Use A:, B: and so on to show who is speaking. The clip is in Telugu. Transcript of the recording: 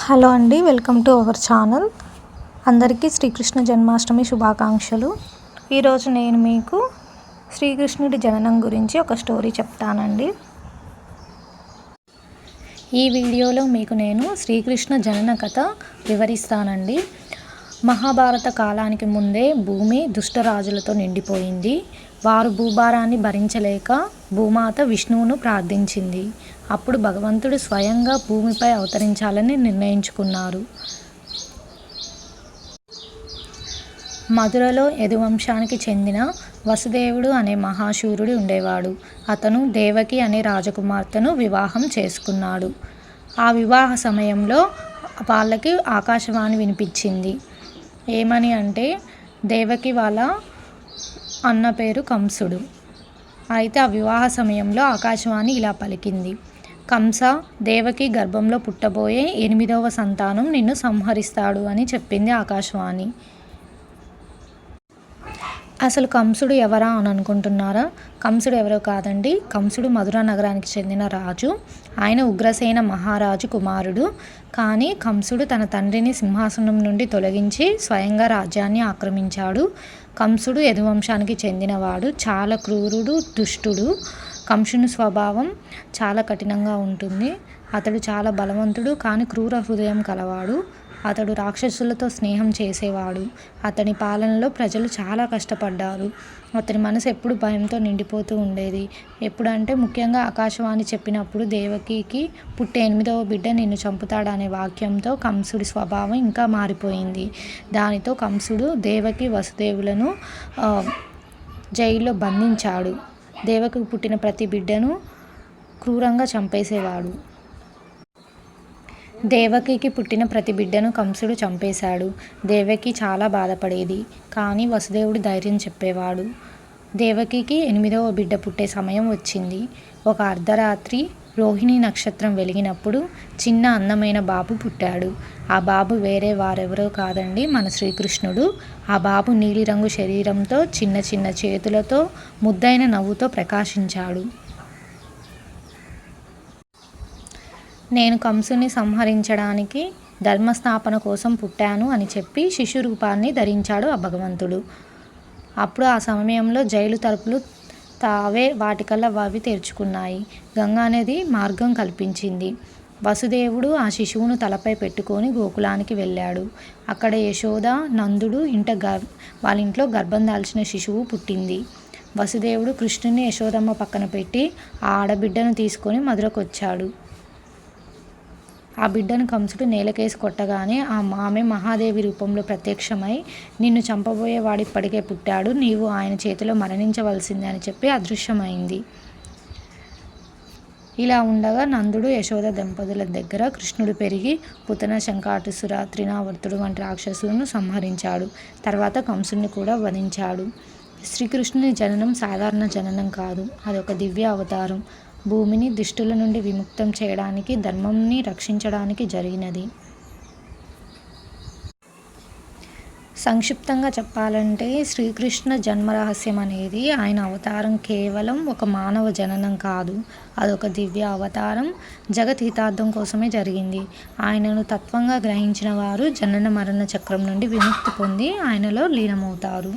A: హలో అండి, వెల్కమ్ టు అవర్ ఛానల్. అందరికీ శ్రీకృష్ణ జన్మాష్టమి శుభాకాంక్షలు. ఈరోజు నేను మీకు శ్రీకృష్ణుడి జననం గురించి ఒక స్టోరీ చెప్తానండి. ఈ వీడియోలో మీకు నేను శ్రీకృష్ణ జనన కథ వివరిస్తానండి. మహాభారత కాలానికి ముందే భూమి దుష్టరాజులతో నిండిపోయింది. వారు భూభారాన్ని భరించలేక భూమాత విష్ణువును ప్రార్థించింది. అప్పుడు భగవంతుడు స్వయంగా భూమిపై అవతరించాలని నిర్ణయించుకున్నారు. మధురలో యదువంశానికి చెందిన వసుదేవుడు అనే మహాశూరుడు ఉండేవాడు. అతను దేవకి అనే రాజకుమార్తెను వివాహం చేసుకున్నాడు. ఆ వివాహ సమయంలో వాళ్ళకి ఆకాశవాణి వినిపించింది. ఏమని అంటే, దేవకి వాళ్ళ అన్న పేరు కంసుడు. అయితే ఆ వివాహ సమయంలో ఆకాశవాణి ఇలా పలికింది: కంస, దేవకి గర్భంలో పుట్టబోయే 8వ సంతానం నిన్ను సంహరిస్తాడు అని చెప్పింది ఆకాశవాణి. అసలు కంసుడు ఎవరా అని అనుకుంటున్నారా? కంసుడు ఎవరో కాదండి. కంసుడు మధుర నగరానికి చెందిన రాజు. ఆయన ఉగ్రసేన మహారాజు కుమారుడు. కానీ కంసుడు తన తండ్రిని సింహాసనం నుండి తొలగించి స్వయంగా రాజ్యాన్ని ఆక్రమించాడు. కంసుడు యదువంశానికి చెందినవాడు. చాలా క్రూరుడు, దుష్టుడు. కంసుని స్వభావం చాలా కఠినంగా ఉంటుంది. అతడు చాలా బలవంతుడు కానీ క్రూర హృదయం కలవాడు. అతడు రాక్షసులతో స్నేహం చేసేవాడు. అతని పాలనలో ప్రజలు చాలా కష్టపడ్డారు. అతని మనసు ఎప్పుడు భయంతో నిండిపోతూ ఉండేది. ఎప్పుడంటే ముఖ్యంగా ఆకాశవాణి చెప్పినప్పుడు దేవకికి పుట్టే 8వ బిడ్డ నిన్ను చంపుతాడనే వాక్యంతో కంసుడి స్వభావం ఇంకా మారిపోయింది. దానితో కంసుడు దేవకి వసుదేవులను జైల్లో బంధించాడు. దేవకికి పుట్టిన ప్రతి బిడ్డను క్రూరంగా చంపేసేవాడు. దేవకికి పుట్టిన ప్రతి బిడ్డను కంసుడు చంపేశాడు. దేవకి చాలా బాధపడేది. కానీ వసుదేవుడు ధైర్యం చెప్పేవాడు. దేవకికి 8వ బిడ్డ పుట్టే సమయం వచ్చింది. ఒక అర్ధరాత్రి రోహిణి నక్షత్రం వెలిగినప్పుడు చిన్న అందమైన బాబు పుట్టాడు. ఆ బాబు వేరే వారెవరో కాదండి, మన శ్రీకృష్ణుడు. ఆ బాబు నీలిరంగు శరీరంతో, చిన్న చిన్న చేతులతో, ముద్దైన నవ్వుతో ప్రకాశించాడు. నేను కంసుని సంహరించడానికి, ధర్మస్థాపన కోసం పుట్టాను అని చెప్పి శిశు రూపాన్ని ధరించాడు ఆ భగవంతుడు. అప్పుడు ఆ సమయంలో జైలు తలుపులు తావే వాటికల్లా అవి తెరుచుకున్నాయి. గంగా నది మార్గం కల్పించింది. వసుదేవుడు ఆ శిశువును తలపై పెట్టుకొని గోకులానికి వెళ్ళాడు. అక్కడ యశోద, నందుడు వాళ్ళ ఇంట్లో గర్భం దాల్చిన శిశువు పుట్టింది. వసుదేవుడు కృష్ణుని యశోదమ్మ పక్కన పెట్టి ఆ ఆడబిడ్డను తీసుకొని మధురకు వచ్చాడు. ఆ బిడ్డను కంసుడు నేలకేసి కొట్టగానే ఆమె మహాదేవి రూపంలో ప్రత్యక్షమై, నిన్ను చంపబోయే వాడిప్పటికే పుట్టాడు, నీవు ఆయన చేతిలో మరణించవలసిందే అని చెప్పి అదృశ్యమైంది. ఇలా ఉండగా నందుడు, యశోద దంపతుల దగ్గర కృష్ణుడు పెరిగి పుతన, శంఖాటుసుర, త్రినావర్తుడు వంటి రాక్షసులను సంహరించాడు. తర్వాత కంసుడిని కూడా వధించాడు. శ్రీకృష్ణుని జననం సాధారణ జననం కాదు, అదొక దివ్య అవతారం. భూమిని దుష్టుల నుండి విముక్తం చేయడానికి, ధర్మంని రక్షించడానికి జరిగినది. సంక్షిప్తంగా చెప్పాలంటే శ్రీకృష్ణ జన్మరహస్యం అనేది, ఆయన అవతారం కేవలం ఒక మానవ జననం కాదు, అదొక దివ్య అవతారం. జగత్ హితార్థం కోసమే జరిగింది. ఆయనను తత్వంగా గ్రహించిన వారు జనన మరణ చక్రం నుండి విముక్తి పొంది ఆయనలో లీనమవుతారు.